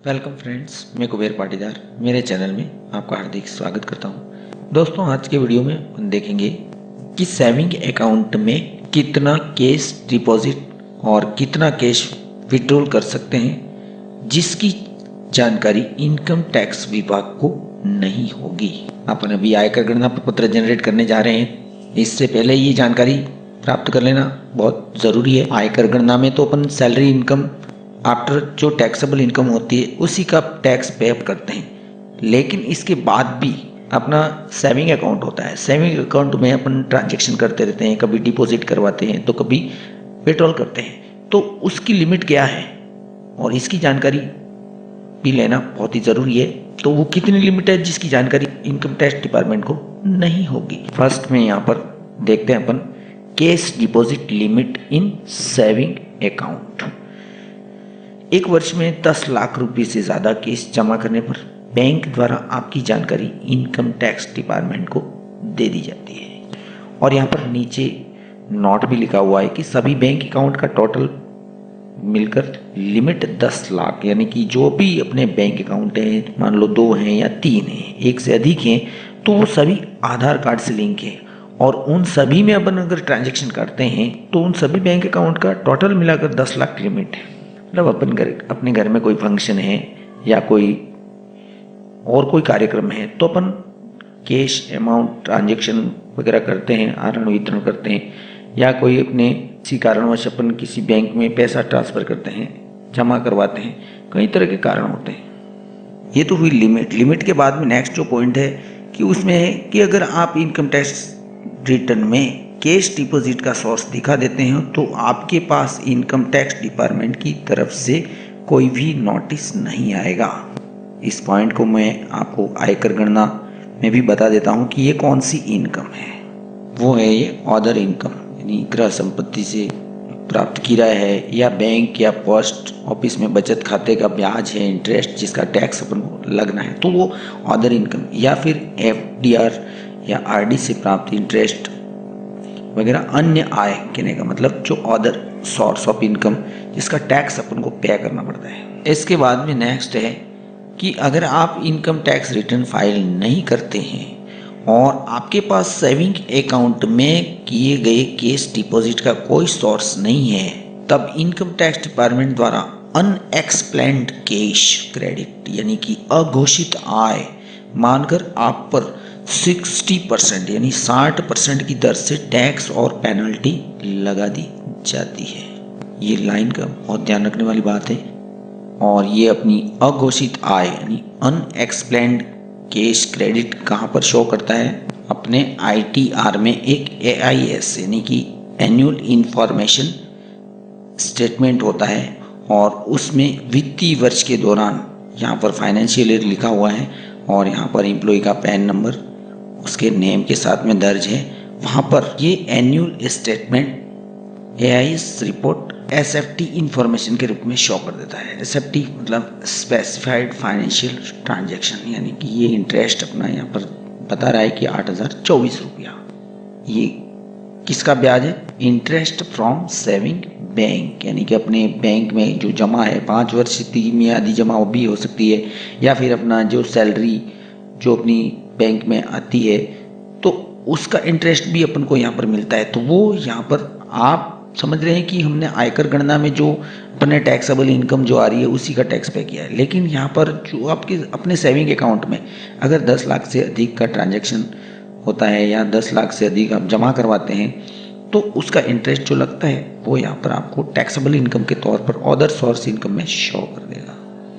Welcome friends, मैं कुबेर पाटीदार मेरे channel में आपका हार्दिक स्वागत करता हूं। दोस्तों, आज के वीडियो में हम देखेंगे कि सेविंग अकाउंट में कितना कैश डिपॉजिट और कितना कैश विड्रॉल कर सकते हैं, जिसकी जानकारी इनकम टैक्स विभाग को नहीं होगी। अपन अभी आयकर गणना पत्र जनरेट करने जा रहे हैं। इससे पहले ये जानकारी प्राप्त कर लेना बहुत ज़रूरी है। आयकर गणना में तो अपन सैलरी इनकम आफ्टर जो टैक्सेबल इनकम होती है उसी का टैक्स पे अप करते हैं, लेकिन इसके बाद भी अपना सेविंग अकाउंट होता है। सेविंग अकाउंट में अपन ट्रांजैक्शन करते रहते हैं, कभी डिपॉजिट करवाते हैं तो कभी विड्रॉल करते हैं। तो उसकी लिमिट क्या है और इसकी जानकारी भी लेना बहुत ही ज़रूरी है। तो वो कितनी लिमिट है जिसकी जानकारी इनकम टैक्स डिपार्टमेंट को नहीं होगी। फर्स्ट में यहाँ पर देखते हैं अपन cash deposit limit in saving account. एक वर्ष में 10 लाख रुपए से ज़्यादा केस जमा करने पर बैंक द्वारा आपकी जानकारी इनकम टैक्स डिपार्टमेंट को दे दी जाती है। और यहाँ पर नीचे नोट भी लिखा हुआ है कि सभी बैंक अकाउंट का टोटल मिलकर लिमिट 10 लाख, यानी कि जो भी अपने बैंक अकाउंट है, मान लो 2 हैं या 3 हैं, एक से अधिक हैं, तो वो सभी आधार कार्ड से लिंक है और उन सभी में अपन अगर ट्रांजेक्शन करते हैं तो उन सभी बैंक अकाउंट का टोटल मिलाकर 10 लाख लिमिट है। मतलब अपने घर में कोई फंक्शन है या कोई कार्यक्रम है तो अपन कैश अमाउंट ट्रांजैक्शन वगैरह करते हैं, आदान वितरण करते हैं, या कोई अपने किसी कारणवश अपन किसी बैंक में पैसा ट्रांसफ़र करते हैं, जमा करवाते हैं, कई तरह के कारण होते हैं। ये तो हुई लिमिट के बाद में नेक्स्ट जो पॉइंट है कि उसमें है कि अगर आप इनकम टैक्स रिटर्न में कैश डिपॉजिट का सोर्स दिखा देते हैं तो आपके पास इनकम टैक्स डिपार्टमेंट की तरफ से कोई भी नोटिस नहीं आएगा। इस पॉइंट को मैं आपको आयकर गणना में भी बता देता हूं कि ये कौन सी इनकम है। वो है ये अदर इनकम, यानी गृह संपत्ति से प्राप्त किराया है, या बैंक या पोस्ट ऑफिस में बचत खाते का ब्याज है, इंटरेस्ट जिसका टैक्स अपन को लगना है, तो वो अदर इनकम, या फिर FDR या RD से प्राप्त इंटरेस्ट वगैरह अन्य आय कहने का मतलब जो अदर सोर्स ऑफ इनकम जिसका टैक्स अपन को पे करना पड़ता है। इसके बाद में नेक्स्ट है कि अगर आप इनकम टैक्स रिटर्न फाइल नहीं करते हैं और आपके पास सेविंग अकाउंट में किए गए कैश डिपॉजिट का कोई सोर्स नहीं है, तब इनकम टैक्स डिपार्टमेंट द्वारा अनएक्सप्लेन्ड कैश क्रेडिट यानी कि अघोषित आय मानकर आप पर 60% यानी 60% की दर से टैक्स और पेनल्टी लगा दी जाती है। ये लाइन का बहुत ध्यान रखने वाली बात है। और ये अपनी अघोषित आय यानी अनएक्सप्लेन्ड कैश क्रेडिट कहाँ पर शो करता है? अपने ITR में एक AIS यानी कि एनुअल इंफॉर्मेशन स्टेटमेंट होता है और उसमें वित्तीय वर्ष के दौरान यहाँ पर फाइनेंशियल ईयर लिखा हुआ है और यहाँ पर एम्प्लॉय का पैन नंबर उसके नेम के साथ में दर्ज है। वहाँ पर ये annual statement AIS report SFT information के रूप में शो कर देता है। SFT मतलब स्पेसिफाइड फाइनेंशियल ट्रांजैक्शन, यानी कि ये इंटरेस्ट अपना यहाँ पर बता रहा है कि 8,024 रुपया। ये किसका ब्याज है? इंटरेस्ट फ्रॉम सेविंग बैंक, यानी कि अपने बैंक में जो जमा है 5 वर्ष की मियादी जमा वो भी हो सकती है, या फिर अपना जो सैलरी जो अपनी बैंक में आती है तो उसका इंटरेस्ट भी अपन को यहाँ पर मिलता है। तो वो यहाँ पर आप समझ रहे हैं कि हमने आयकर गणना में जो अपने टैक्सेबल इनकम जो आ रही है उसी का टैक्स पे किया है, लेकिन यहाँ पर जो आपके अपने सेविंग अकाउंट में अगर 10 लाख से अधिक का ट्रांजैक्शन होता है या 10 लाख से अधिक आप जमा करवाते हैं तो उसका इंटरेस्ट जो लगता है वो यहाँ पर आपको टैक्सेबल इनकम के तौर पर अदर सोर्स इनकम में शो कर देगा।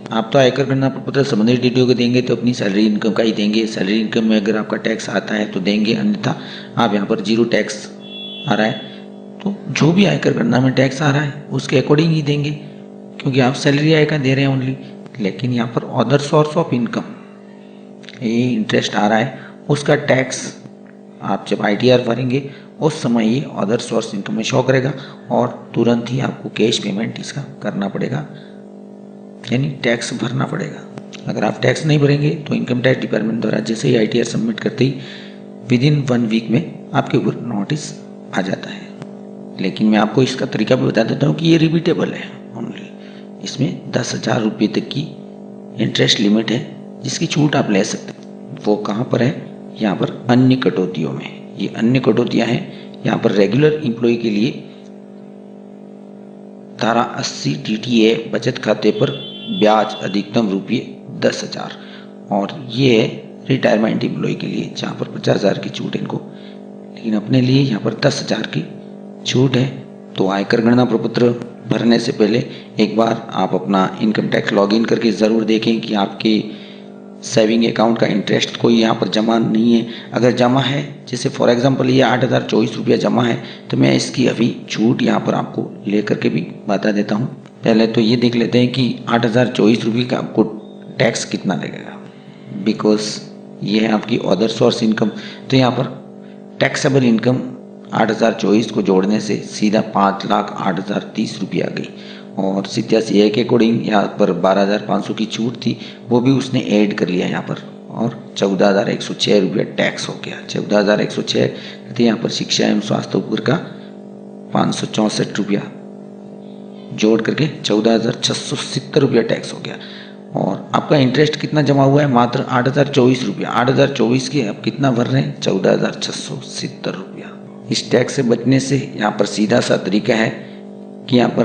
आप तो आयकर गणना पत्र संबंधित डिटेल को देंगे तो अपनी सैलरी इनकम का ही देंगे। सैलरी इनकम में अगर आपका टैक्स आता है तो देंगे, अन्यथा आप यहाँ पर 0 टैक्स आ रहा है तो जो भी आयकर गणना में टैक्स आ रहा है उसके अकॉर्डिंग ही देंगे, क्योंकि आप सैलरी आय का दे रहे हैं ओनली। लेकिन यहाँ पर अदर सोर्स ऑफ इनकम ये इंटरेस्ट आ रहा है, उसका टैक्स आप जब ITR भरेंगे उस समय ये अदर सोर्स इनकम में शो करेगा और तुरंत ही आपको कैश पेमेंट इसका करना पड़ेगा, यानी टैक्स भरना पड़ेगा। अगर आप टैक्स नहीं भरेंगे तो इनकम टैक्स डिपार्टमेंट द्वारा जैसे ही ITR सबमिट करते ही विदिन 1 वीक में आपके ऊपर नोटिस आ जाता है। लेकिन मैं आपको इसका तरीका भी बता देता हूँ कि ये रिपीटेबल है ओनली। इसमें 10,000 रुपये तक की इंटरेस्ट लिमिट है जिसकी छूट आप ले सकते हैं। वो कहाँ पर है? यहाँ पर अन्य कटौतियों में। ये अन्य कटौतियाँ हैं। यहाँ पर रेगुलर एम्प्लॉय के लिए धारा 80 TTA बचत खाते पर ब्याज अधिकतम ₹10,000, और ये है रिटायरमेंट एम्प्लॉय के लिए जहाँ पर 50,000 की छूट है इनको, लेकिन अपने लिए यहाँ पर 10,000 की छूट है। तो आयकर गणना प्रपत्र भरने से पहले एक बार आप अपना इनकम टैक्स लॉगिन करके ज़रूर देखें कि आपके सेविंग अकाउंट का इंटरेस्ट कोई यहाँ पर जमा नहीं है। अगर जमा है, जैसे फॉर एग्जांपल ये 8,024 रुपया जमा है, तो मैं इसकी अभी छूट यहाँ पर आपको ले करके भी बता देता हूँ। पहले तो ये देख लेते हैं कि 8,024 रुपये का आपको टैक्स कितना लगेगा, बिकॉज ये है आपकी अदर सोर्स इनकम। तो यहाँ पर टैक्सेबल इनकम 8,024 को जोड़ने से सीधा 5,08,030 रुपये आ गई, और 87A के अकॉर्डिंग यहाँ पर 12,500 की छूट थी, वो भी उसने ऐड कर लिया यहाँ पर, और 14,106 रुपया टैक्स हो गया। 14,106 तो यहाँ पर शिक्षा एवं स्वास्थ्य उपकर का 564 रुपया जोड़ करके 14,670 रुपया टैक्स हो गया। और आपका इंटरेस्ट कितना जमा हुआ है? मात्र 8,024 रुपया। 8,024 के आप कितना भर रहे हैं? 14,670 रुपया। इस टैक्स से बचने से यहाँ पर सीधा सा तरीका है कि यहाँ पर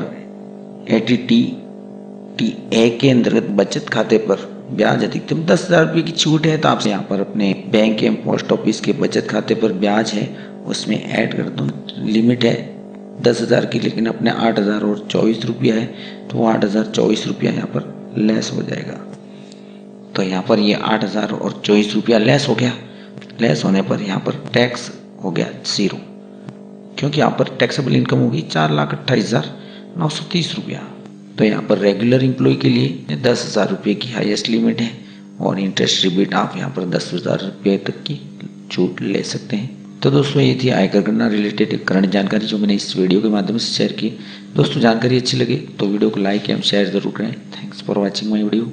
80TTA के अंतर्गत बचत खाते पर ब्याज अधिकतम 10,000 रुपये की छूट है। तो आपसे यहाँ पर अपने बैंक एवं पोस्ट ऑफिस के बचत खाते पर ब्याज है उसमें ऐड कर दो। लिमिट है 10,000 की, लेकिन अपने 8,024 रुपया है, तो 8,024 रुपया यहाँ पर लेस हो जाएगा। तो यहाँ पर ये 8,024 रुपया लेस हो गया। लेस होने पर यहाँ पर टैक्स हो गया 0, क्योंकि यहाँ पर टैक्सेबल इनकम होगी 4,28,930 रुपया। तो यहाँ पर रेगुलर एम्प्लॉय के लिए 10,000 रुपये की हाईएस्ट लिमिट है, और इंटरेस्ट रिबेट आप यहाँ पर 10,000 रुपये तक की छूट ले सकते हैं। तो दोस्तों ये थी आयकर गणना रिलेटेड करंट जानकारी जो मैंने इस वीडियो के माध्यम से शेयर की। दोस्तों जानकारी अच्छी लगे तो वीडियो को लाइक एवं शेयर जरूर करें। Thanks for watching my video.